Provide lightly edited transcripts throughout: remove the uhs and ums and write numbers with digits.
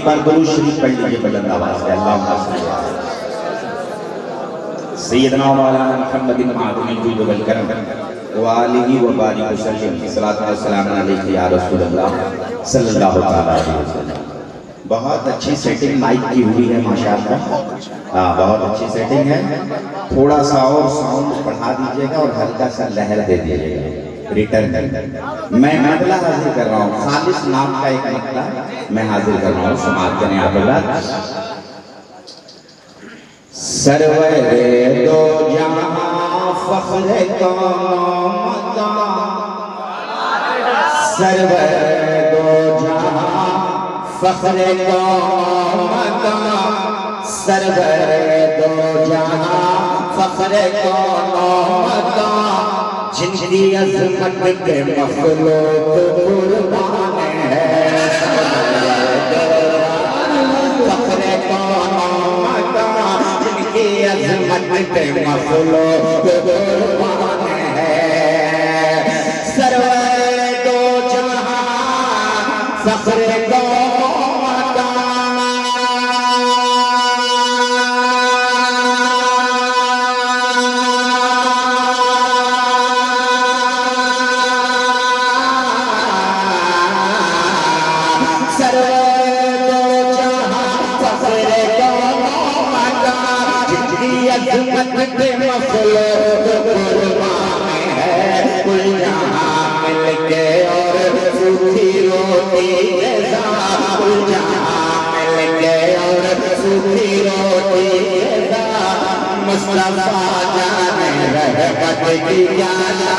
एक बार दुरूद शरीफ पढ़ लीजिए बुलंद आवाज से। अल्लाहुम्मा सय्यदना मौलाना मुहम्मदिन मादुनिल जुद वल करम व आलिहि व बारिक वसल्लम सल्लल्लाहु अलैहि वसल्लम अलैहि या रसूलल्लाह सल्लल्लाहु अलैहि वसल्लम। बहुत अच्छी सेटिंग माइक की हुई है माशाअल्लाह। हाँ, बहुत अच्छी सेटिंग है। थोड़ा सा और साउंड बढ़ा दीजिएगा और हल्का सा लहर दे दीजिएगा रिटर्न। मैं मतला हाजिर कर रहा हूँ, खालिस नाम का एक मतला मैं हाजिर कर रहा हूँ। समाप्त करें आप। सरवरे दो जहां फख्र कौम, सरवरे दो जहां फख्र कौम, सरवरे दो जहां फख्र कौम, जिनकी अज़मत पे मखलूक कुर्बान है। फख्र कौम, जिनकी अज़मत पे मखलूक कुर्बान है। सरवरे दो जहां फख्र कौम, मुस्तफा जाने रहमत की जाना।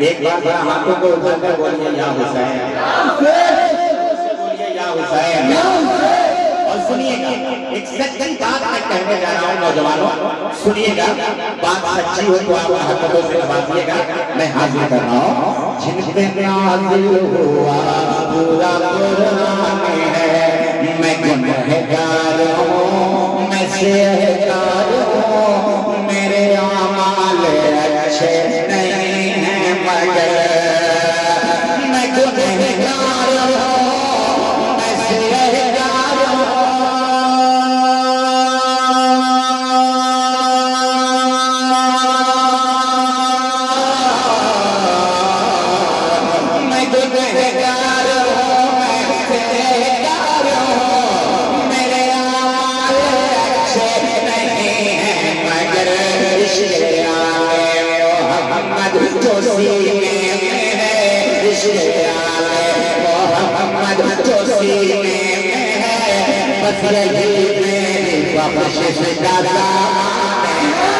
एक बार जरा हाथों को उठाकर बोलिए या हुसैन, बोलिए या हुसैन। और सुनिएगा, एक सच्ची बात मैं कहने जा रहा हूँ नौजवानों, सुनिएगा। बात सच्ची हो तो आप मोहब्बतों से नवाजिएगा। मैं हाजिर कर रहा हूँ। जिन पे नाज़िल हुआ पूरा कुरान है, मैं गुनहगार हूँ, मैं सेहकार हूँ, मेरे आमाल अच्छे नहीं हैं, मगर मैं गुनहगार हूँ, मैं इश्क़ आले मोहम्मद जो सीने में है, इश्क़ आले मोहम्मद जो सीने में है, बस यही मेरी बख्शिश का सामान है।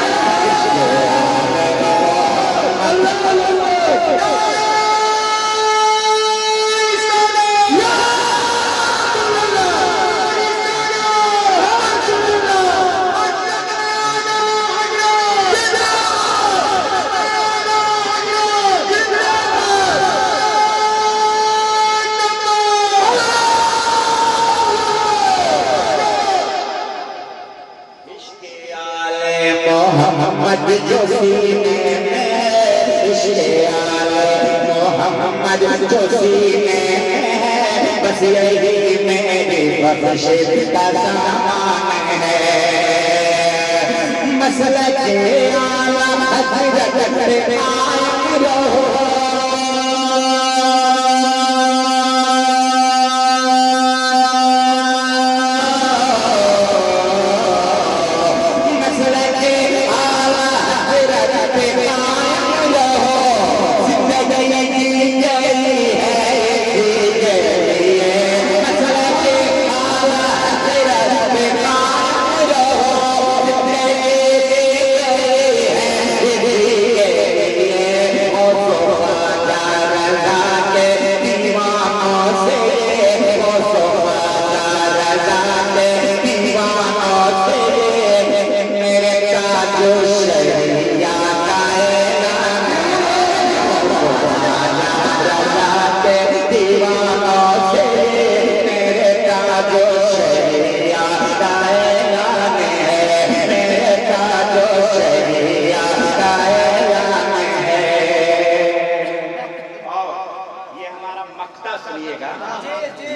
इश्क़ आले मोहम्मद जो सीने में है, इश्क़ आले मोहम्मद जो सीने में है, बस यही मेरी बख्शिश का सामान है। मसलक आला हज़रत पे कायम रहो,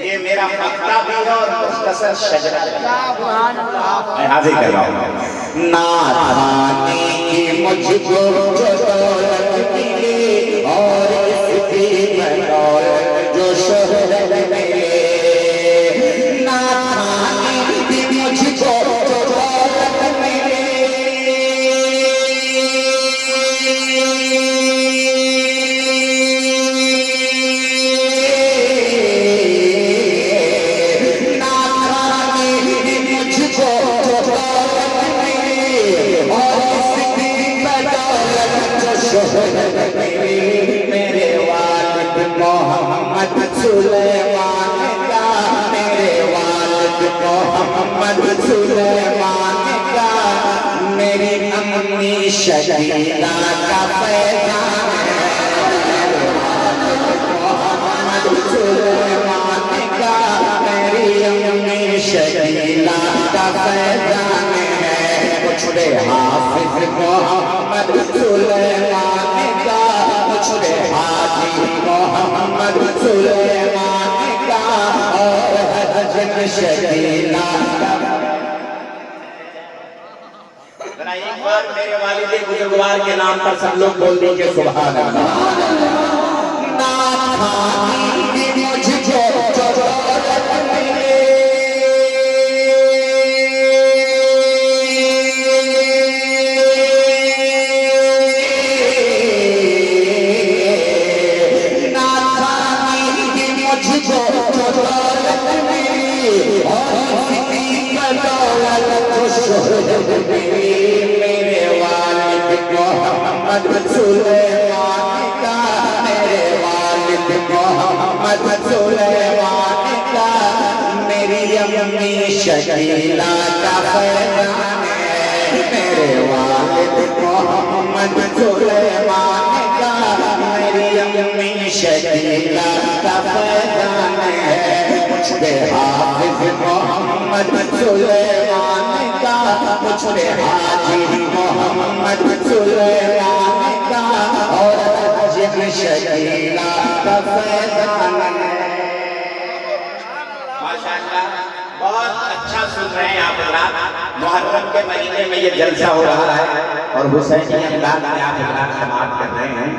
ये मेरा मक्ता भी है और मुख्तसर शजरा मैं हाजिर कर रहा हूँ। नादानी की मुझको जो दौलत मिली और इसकी बदौलत जो शोहरत मिली, नादानी की मुझको जो दौलत मिली, मेरे वालिद मोहम्मद सुलेमान का, मेरे वालिद मोहम्मद सुलेमान का, मेरी अम्मी शकीला का पैगाम है। मोहम्मद सुलेमान का, मेरी अम्मी शकीला का पैगाम है। मुझे हाफिज मोहम्मद सुलेमान का, मुझे हाजी मोहम्मद सुलेमान का, और हजरत शकीला का। जरा एक बार मेरे वालिद बुजुर्गवार के नाम पर सब लोग बोल दीजिए सुभान अल्लाह। मेरे वालिद मोहम्मद सुलेमान का, मेरे वालिद मोहम्मद सुलेमान का, मेरी अम्मी शकीला का पैगाम है। मेरे वालिद मोहम्मद सुलेमान का, मेरी अम्मी शकीला का पैगाम है। मुझे हाफिज मोहम्मद सुलेमान का, मुझे हाजी मोहम्मद सुलेमान का, और हजरत शकीला का पैगाम है। माशाअल्लाह, बहुत अच्छा सुन रहे हैं आप हज़रात। मुहर्रम के महीने में ये जलसा हो रहा है और हुसैनी अंदाज़ में आप हज़रात समाअत कर रहे हैं।